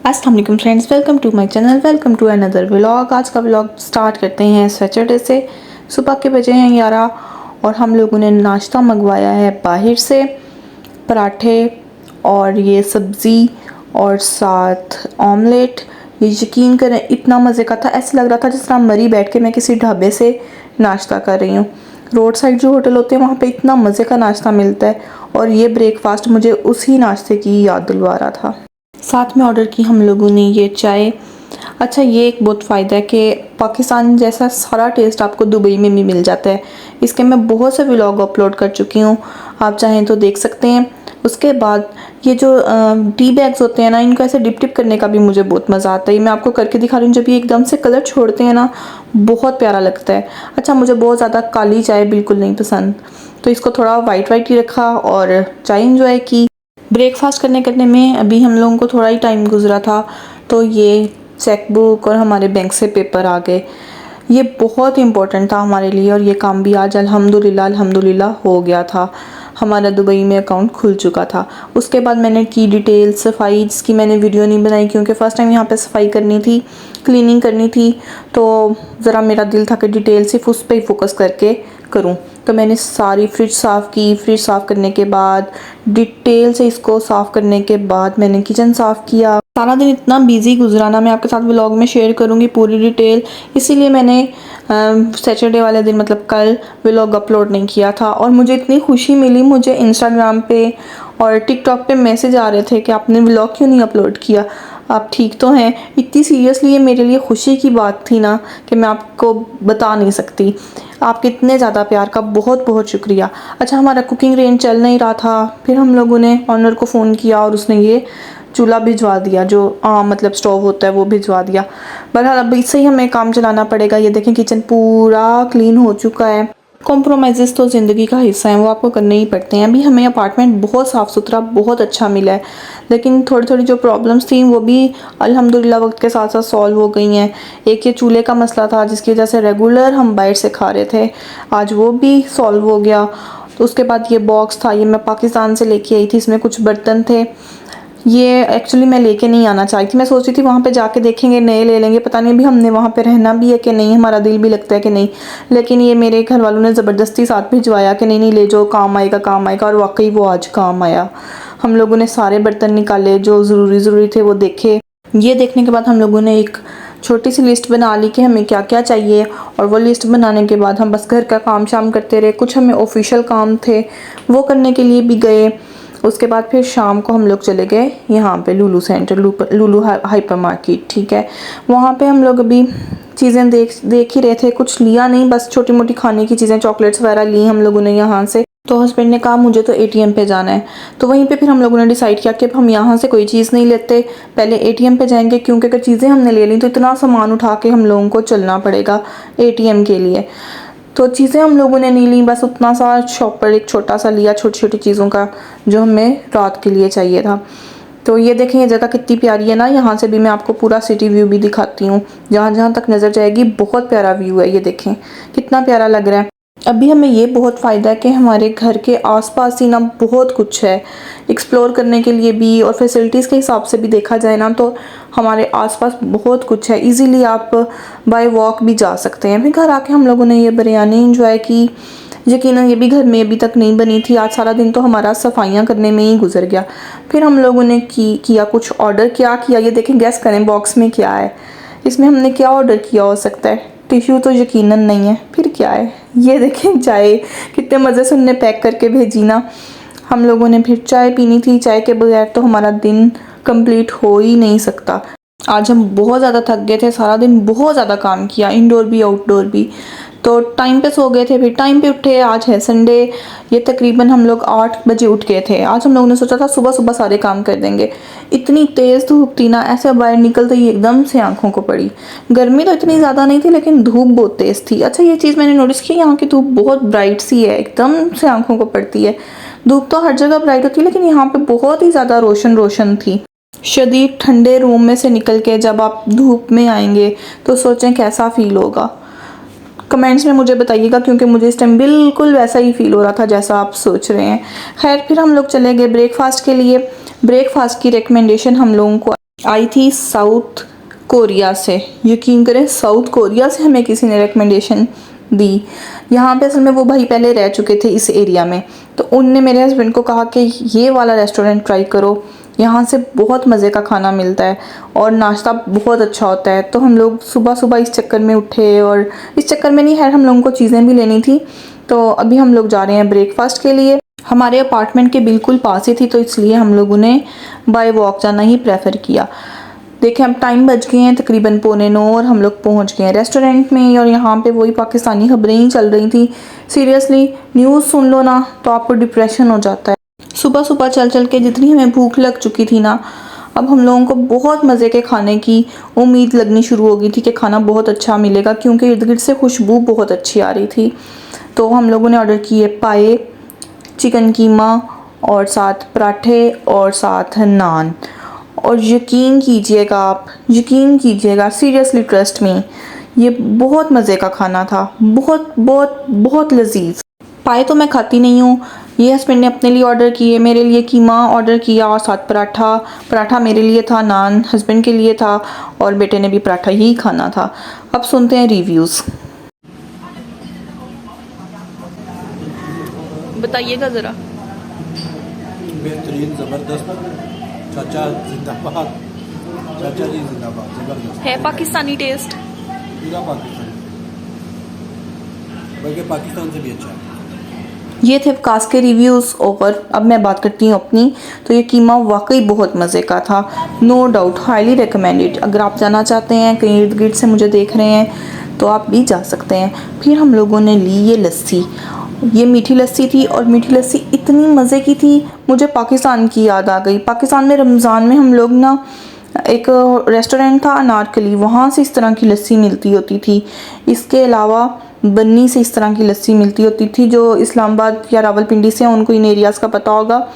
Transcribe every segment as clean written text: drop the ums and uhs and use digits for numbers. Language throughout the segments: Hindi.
अस्सलाम वालेकुम friends, welcome to my channel, welcome to another vlog. आज का व्लॉग स्टार्ट करते हैं सैटरडे से। सुबह के बजे हैं 11 और हम लोगों ने नाश्ता मंगवाया है बाहर से, पराठे और ये सब्ज़ी और साथ ऑमलेट। ये यकीन करें इतना मज़े का था, ऐसा लग रहा था जिस तरह मरी बैठ के मैं किसी ढाबे से नाश्ता कर रही हूँ। रोड साइड जो होटल होते हैं वहाँ पे इतना मज़े का नाश्ता मिलता है और ये ब्रेकफास्ट मुझे उसी नाश्ते की याद दिलवा रहा था। साथ में ऑर्डर की हम लोगों ने ये चाय। अच्छा, ये एक बहुत फ़ायदा है कि पाकिस्तान जैसा सारा टेस्ट आपको दुबई में भी मिल जाता है। इसके मैं बहुत से व्लॉग अपलोड कर चुकी हूँ, आप चाहें तो देख सकते हैं। उसके बाद ये जो टी बैग्स होते हैं ना, इनको ऐसे डिप टिप करने का भी मुझे बहुत मज़ा आता है। मैं आपको करके दिखा रही हूँ, जब ये एकदम से कलर छोड़ते हैं ना, बहुत प्यारा लगता है। अच्छा, मुझे बहुत ज़्यादा काली चाय बिल्कुल नहीं पसंद, तो इसको थोड़ा वाइट वाइट ही रखा और चाय इंजॉय की। ब्रेकफास्ट करने में अभी हम लोगों को थोड़ा ही टाइम गुजरा था, तो ये चेकबुक और हमारे बैंक से पेपर आ गए। ये बहुत इम्पोर्टेंट था हमारे लिए और ये काम भी आज अल्हम्दुलिल्लाह हो गया था। हमारा दुबई में अकाउंट खुल चुका था। उसके बाद मैंने की डिटेल सफाई, जिसकी मैंने वीडियो नहीं बनाई क्योंकि फ़र्स्ट टाइम यहाँ पे सफाई करनी थी, क्लीनिंग करनी थी, तो ज़रा मेरा दिल था कि डिटेल सिर्फ उस पर ही फोकस करके करूँ। तो मैंने सारी फ्रिज साफ़ की। फ्रिज साफ़ करने के बाद डिटेल से इसको साफ़ करने के बाद मैंने किचन साफ़ किया। सारा दिन इतना बिजी गुजरा ना, मैं आपके साथ व्लॉग में शेयर करूँगी पूरी डिटेल, इसीलिए मैंने सैटरडे वाले दिन मतलब कल व्लॉग अपलोड नहीं किया था। और मुझे इतनी खुशी मिली, मुझे इंस्टाग्राम पे और टिकटॉक पे मैसेज आ रहे थे कि आपने व्लॉग क्यों नहीं अपलोड किया, आप ठीक तो हैं। इतनी सीरियसली ये मेरे लिए खुशी की बात थी ना कि मैं आपको बता नहीं सकती। आपके इतने ज़्यादा प्यार का बहुत बहुत शुक्रिया। अच्छा, हमारा कुकिंग रेंज चल नहीं रहा था, फिर हम लोगों ने ऑनर को फ़ोन किया और उसने ये चूल्हा भिजवा दिया, जो मतलब स्टोव होता है वो भिजवा दिया। बहरहाल अब इससे ही हमें काम चलाना पड़ेगा। ये देखें किचन पूरा क्लीन हो चुका है। कॉम्प्रोमाइज़ तो ज़िंदगी का हिस्सा है, वो आपको करने ही पड़ते हैं। अभी हमें अपार्टमेंट बहुत साफ़ सुथरा बहुत अच्छा मिला है, लेकिन थोड़ी थोड़ी जो प्रॉब्लम्स थी वो भी अल्हम्दुलिल्लाह वक्त के साथ साथ सॉल्व हो गई हैं। एक ये चूल्हे का मसला था जिसकी वजह से रेगुलर हम बाहर से खा रहे थे, आज वो भी सॉल्व हो गया। तो उसके बाद ये बॉक्स था, ये मैं पाकिस्तान से लेके आई थी, इसमें कुछ बर्तन थे। ये एक्चुअली मैं लेके नहीं आना चाहती थी, मैं सोच रही थी वहाँ पे जाके देखेंगे नए ले लेंगे, पता नहीं अभी हमने वहाँ पे रहना भी है कि नहीं, हमारा दिल भी लगता है कि नहीं। लेकिन ये मेरे घर वालों ने ज़बरदस्ती साथ भिजवाया कि नहीं नहीं ले जाओ, काम आएगा काम आएगा, और वाकई वो आज काम आया। हम लोगों ने सारे बर्तन निकाले जो ज़रूरी थे वो देखे। ये देखने के बाद हम लोगों ने एक छोटी सी लिस्ट बना ली कि हमें क्या क्या चाहिए, और वो लिस्ट बनाने के बाद हम बस घर का काम शाम करते रहे। कुछ हमें ऑफिशियल काम थे वो करने के लिए भी गए। उसके बाद फिर शाम को हम लोग चले गए यहाँ पे लुलु सेंटर, लुलु हाइपर मार्केट, ठीक है। वहाँ पे हम लोग अभी चीज़ें देख ही रहे थे, कुछ लिया नहीं, बस छोटी मोटी खाने की चीज़ें चॉकलेट्स वगैरह ली हम लोगों ने यहाँ से। तो हस्बैंड ने कहा मुझे तो एटीएम पे जाना है, तो वहीं पे फिर हम लोगों ने डिसाइड किया कि अब हम यहाँ से कोई चीज़ नहीं लेते, पहले एटीएम पे जाएंगे, क्योंकि अगर चीज़ें हमने ले ली तो इतना सामान उठा के हम लोगों को चलना पड़ेगा एटीएम के लिए। तो चीज़ें हम लोगों ने नहीं ली, बस उतना सा शॉपर एक छोटा सा लिया, छोटी छोटी चीज़ों का जो हमें रात के लिए चाहिए था। तो ये देखें ये जगह कितनी प्यारी है ना, यहाँ से भी मैं आपको पूरा सिटी व्यू भी दिखाती हूँ, जहाँ जहाँ तक नज़र जाएगी बहुत प्यारा व्यू है। ये देखें कितना प्यारा लग रहा है। अभी हमें ये बहुत फ़ायदा है कि हमारे घर के आसपास ही ना बहुत कुछ है एक्सप्लोर करने के लिए भी, और फैसिलिटीज़ के हिसाब से भी देखा जाए ना तो हमारे आसपास बहुत कुछ है। इजीली आप बाय वॉक भी जा सकते हैं। फिर घर आके हम लोगों ने ये बिरयानी इंजॉय की। यकीनन ये भी घर में अभी तक नहीं बनी थी। आज सारा दिन तो हमारा सफाइयाँ करने में ही गुजर गया। फिर हम लोगों ने किया कुछ ऑर्डर। क्या किया ये देखें, गैस करें बॉक्स में क्या है। इसमें हमने क्या ऑर्डर किया हो सकता है, टिश्यू तो यकीनन नहीं है, फिर क्या है। ये देखें चाय, कितने मज़े से उनने पैक करके भेजी ना। हम लोगों ने फिर चाय पीनी थी, चाय के बगैर तो हमारा दिन कंप्लीट हो ही नहीं सकता। आज हम बहुत ज़्यादा थक गए थे, सारा दिन बहुत ज़्यादा काम किया, इंडोर भी आउटडोर भी। तो टाइम पे सो गए थे, फिर टाइम पे उठे। आज है संडे, ये तकरीबन हम लोग 8 बजे उठ गए थे। आज हम लोगों ने सोचा था सुबह सुबह सारे काम कर देंगे। इतनी तेज़ धूप थी ना, ऐसे बाहर निकलते ही एकदम से आंखों को पड़ी। गर्मी तो इतनी ज़्यादा नहीं थी लेकिन धूप बहुत तेज़ थी। अच्छा, ये चीज़ मैंने नोटिस की, यहाँ की धूप बहुत ब्राइट सी है, एकदम से आंखों को पड़ती है। धूप तो हर जगह ब्राइट होती है लेकिन यहाँ पे बहुत ही ज़्यादा रोशन रोशन थी। शदीद ठंडे रूम में से निकल के जब आप धूप में आएंगे तो सोचें कैसा फ़ील होगा। कमेंट्स में मुझे बताइएगा, क्योंकि मुझे इस टाइम बिल्कुल वैसा ही फील हो रहा था जैसा आप सोच रहे हैं। खैर, फिर हम लोग चले गए ब्रेकफास्ट के लिए। ब्रेकफास्ट की रिकमेंडेशन हम लोगों को आई थी साउथ कोरिया से। यकीन करें साउथ कोरिया से हमें किसी ने रिकमेंडेशन दी। यहाँ पे असल में वो भाई पहले रह चुके थे इस एरिया में, तो उनने मेरे हस्बैंड को कहा कि ये वाला रेस्टोरेंट ट्राई करो, यहाँ से बहुत मज़े का खाना मिलता है और नाश्ता बहुत अच्छा होता है। तो हम लोग सुबह सुबह इस चक्कर में उठे, और इस चक्कर में नहीं है, हम लोगों को चीज़ें भी लेनी थी। तो अभी हम लोग जा रहे हैं ब्रेकफास्ट के लिए। हमारे अपार्टमेंट के बिल्कुल पास ही थी, तो इसलिए हम लोगों ने बाय वॉक जाना ही प्रेफर किया। देखें अब टाइम बज गए हैं तकरीबन 8:45 और हम लोग पहुंच गए हैं रेस्टोरेंट में। और यहाँ पे वही पाकिस्तानी खबरें ही चल रही थी। सीरियसली न्यूज़ सुन लो ना तो आपको डिप्रेशन हो जाता है। सुबह सुबह चल चल के जितनी हमें भूख लग चुकी थी ना, अब हम लोगों को बहुत मज़े के खाने की उम्मीद लगनी शुरू हो गई थी कि खाना बहुत अच्छा मिलेगा, क्योंकि इर्द गिर्द से खुशबू बहुत अच्छी आ रही थी। तो हम लोगों ने ऑर्डर किए पाए, चिकन कीमा और साथ पराठे और साथ नान। और यकीन कीजिएगा आप, यकीन कीजिएगा, सीरियसली ट्रस्ट मी, ये बहुत मज़े का खाना था, बहुत बहुत बहुत लजीज। पाए तो मैं खाती नहीं हूँ, ये हस्बैंड ने अपने लिए ऑर्डर किए, मेरे लिए कीमा ऑर्डर किया और साथ पराठा। पराठा मेरे लिए था, नान हस्बैंड के लिए था और बेटे ने भी पराठा ही खाना था। अब सुनते हैं रिव्यूज़। बताइएगा ज़रा। बेहतरीन, ज़बरदस्त, चाचा जिंदाबाद, चाचा जी जिंदाबाद, ज़बरदस्त है पाकिस्तानी टेस्ट, पूरा पाकिस्तान, बल्कि पाकिस्तान से भी अच्छा है। ये थे वकास के रिव्यूज़। और अब मैं बात करती हूँ अपनी। तो ये कीमा वाकई बहुत मज़े का था, नो डाउट, हाईली रिकमेंडेड। अगर आप जाना चाहते हैं, कहीं इर्द गिर्द से मुझे देख रहे हैं, तो आप भी जा सकते हैं। फिर हम लोगों ने ली ये लस्सी, ये मीठी लस्सी थी और मीठी लस्सी इतनी मज़े की थी, मुझे पाकिस्तान की याद आ गई। पाकिस्तान में रमज़ान में हम लोग ना, एक रेस्टोरेंट था अनारकली, वहाँ से इस तरह की लस्सी मिलती होती थी। इसके अलावा बन्नी से इस तरह की लस्सी मिलती होती थी। जो इस्लामाबाद या रावलपिंडी से हैं उनको इन एरियाज़ का पता होगा,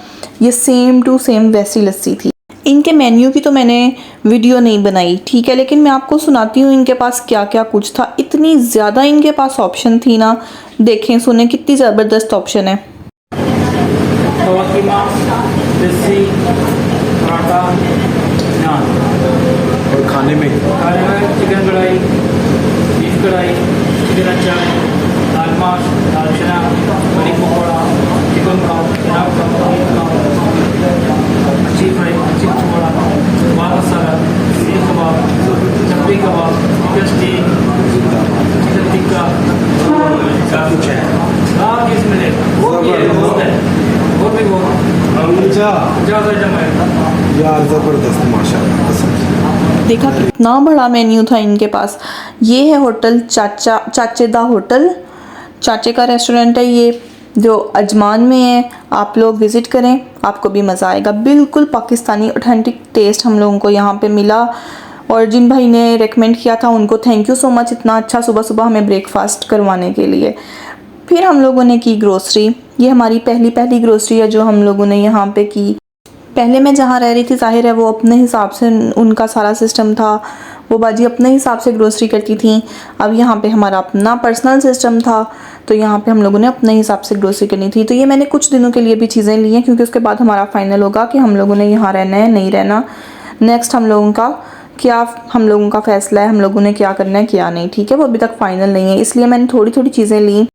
ये सेम टू सेम वैसी लस्सी थी। इनके मेन्यू की तो मैंने वीडियो नहीं बनाई, ठीक है, लेकिन मैं आपको सुनाती हूँ इनके पास क्या क्या कुछ था। इतनी ज़्यादा इनके पास ऑप्शन थी ना, देखें सुने कितनी ज़बरदस्त ऑप्शन है। खवा कीमा, लस्सी, पराठा, नान। और खाने में चिकन कढ़ाई, बीफ कढ़ाई, चिकन अचार, दाल माश, दाल चना, पनीर पकौड़ा, चिकन कबाब, चना कबाब, मच्छी फ्राई, चिकन पकौड़ा, कबाब मसाला, सीख कबाब, चपड़ी कबाब, चिकन स्टीक, चिकन टिक्का, सब कुछ है। आप किस मिले वो भी है, बहुत है, और भी बहुत ज़्यादा आइटम है यार, ज़बरदस्त, माशाल्लाह, कसम से। देखा कितना बड़ा मेन्यू था इनके पास। ये है होटल चाचे दा होटल, चाचे का रेस्टोरेंट है ये, जो अजमान में है। आप लोग विज़िट करें, आपको भी मज़ा आएगा। बिल्कुल पाकिस्तानी ऑथेंटिक टेस्ट हम लोगों को यहाँ पे मिला। और जिन भाई ने रेकमेंड किया था उनको थैंक यू सो मच, इतना अच्छा सुबह सुबह हमें ब्रेकफास्ट करवाने के लिए। फिर हम लोगों ने की ग्रोसरी। ये हमारी पहली ग्रोसरी है जो हम लोगों ने यहाँ पे की। पहले मैं जहाँ रह रही थी, जाहिर है वो अपने हिसाब से उनका सारा सिस्टम था, वो बाजी अपने हिसाब से ग्रोसरी करती थी। अब यहाँ पे हमारा अपना पर्सनल सिस्टम था, तो यहाँ पे हम लोगों ने अपने हिसाब से ग्रोसरी करनी थी। तो ये मैंने कुछ दिनों के लिए भी चीज़ें ली हैं, क्योंकि उसके बाद हमारा फाइनल होगा कि हम लोगों ने यहाँ रहना है नहीं रहना। नेक्स्ट हम लोगों का फ़ैसला है, हम लोगों ने क्या करना है क्या नहीं, ठीक है, वो अभी तक फाइनल नहीं है। इसलिए मैंने थोड़ी थोड़ी चीज़ें ली,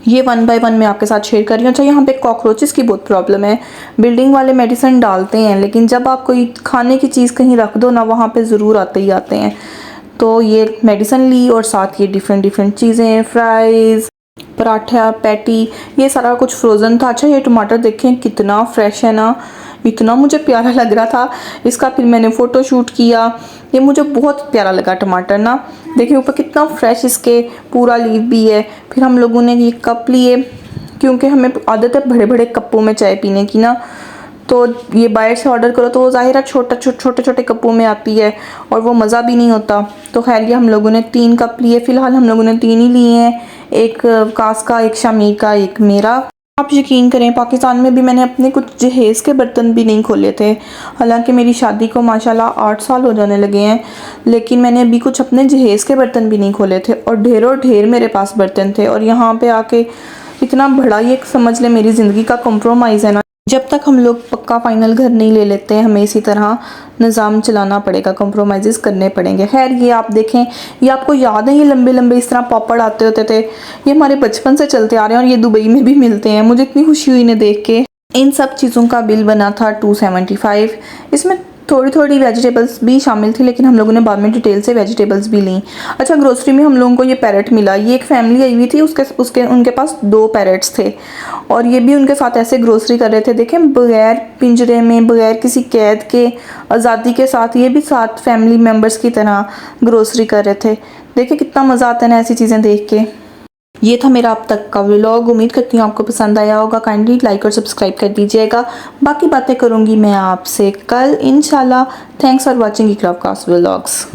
ये 1 बाय 1 मैं आपके साथ शेयर कर रही हूँ। अच्छा, यहाँ पे कॉकरोचेस की बहुत प्रॉब्लम है। बिल्डिंग वाले मेडिसिन डालते हैं, लेकिन जब आप कोई खाने की चीज़ कहीं रख दो ना, वहाँ पे ज़रूर आते ही आते हैं। तो ये मेडिसिन ली और साथ ये डिफरेंट चीज़ें, फ्राइज़, पराठा, पैटी, ये सारा कुछ फ्रोज़न था। अच्छा, ये टमाटर देखें कितना फ्रेश है ना, इतना मुझे प्यारा लग रहा था इसका। फिर मैंने फ़ोटो शूट किया, ये मुझे बहुत प्यारा लगा टमाटर ना। देखिए ऊपर कितना फ्रेश इसके पूरा लीफ भी है। फिर हम लोगों ने ये कप लिए, क्योंकि हमें आदत है बड़े बड़े कप्पों में चाय पीने की ना, तो ये बाहर से ऑर्डर करो तो वो ज़ाहिर है छोटे कप्पों में आती है और वो मज़ा भी नहीं होता। तो खैर ये हम लोगों ने 3 कप लिए, फ़िलहाल हम लोगों ने 3 ही लिए हैं, एक कास का, एक शामीर का, एक मेरा। आप यकीन करें पाकिस्तान में भी मैंने अपने कुछ जहेज़ के बर्तन भी नहीं खोले थे। हालांकि मेरी शादी को माशाल्लाह 8 साल हो जाने लगे हैं, लेकिन मैंने अभी कुछ अपने जहेज़ के बर्तन भी नहीं खोले थे और ढेरों ढेर मेरे पास बर्तन थे। और यहाँ पे आके इतना बड़ा, ये समझ ले मेरी ज़िंदगी का कॉम्प्रोमाइज़ है ना। जब तक हम लोग पक्का फाइनल घर नहीं ले लेते हमें इसी तरह निज़ाम चलाना पड़ेगा, कंप्रोमाइज़ करने पड़ेंगे। खैर ये आप देखें, ये आपको याद है ये लंबे लंबे इस तरह पॉपड़ आते होते थे, ये हमारे बचपन से चलते आ रहे हैं और ये दुबई में भी मिलते हैं। मुझे इतनी खुशी हुई इन्हें देख के। इन सब चीज़ों का बिल बना था 275। इसमें थोड़ी थोड़ी वेजिटेबल्स भी शामिल थी, लेकिन हम लोगों ने बाद में डिटेल से वेजिटेबल्स भी ली। अच्छा, ग्रोसरी में हम लोगों को ये पैरेट मिला। ये एक फैमिली आई हुई थी, उनके पास 2 पैरेट्स थे और ये भी उनके साथ ऐसे ग्रोसरी कर रहे थे। देखें, बगैर पिंजरे में, बगैर किसी कैद के, आज़ादी के साथ ये भी साथ फैमिली मेम्बर्स की तरह ग्रोसरी कर रहे थे। देखिए कितना मज़ा आता है ना ऐसी चीज़ें देख के। ये था मेरा अब तक का व्लॉग। उम्मीद करती हूँ आपको पसंद आया होगा। काइंडली लाइक और सब्सक्राइब कर दीजिएगा। बाकी बातें करूँगी मैं आपसे कल इंशाल्लाह। Thanks for watching Iqra vlogs.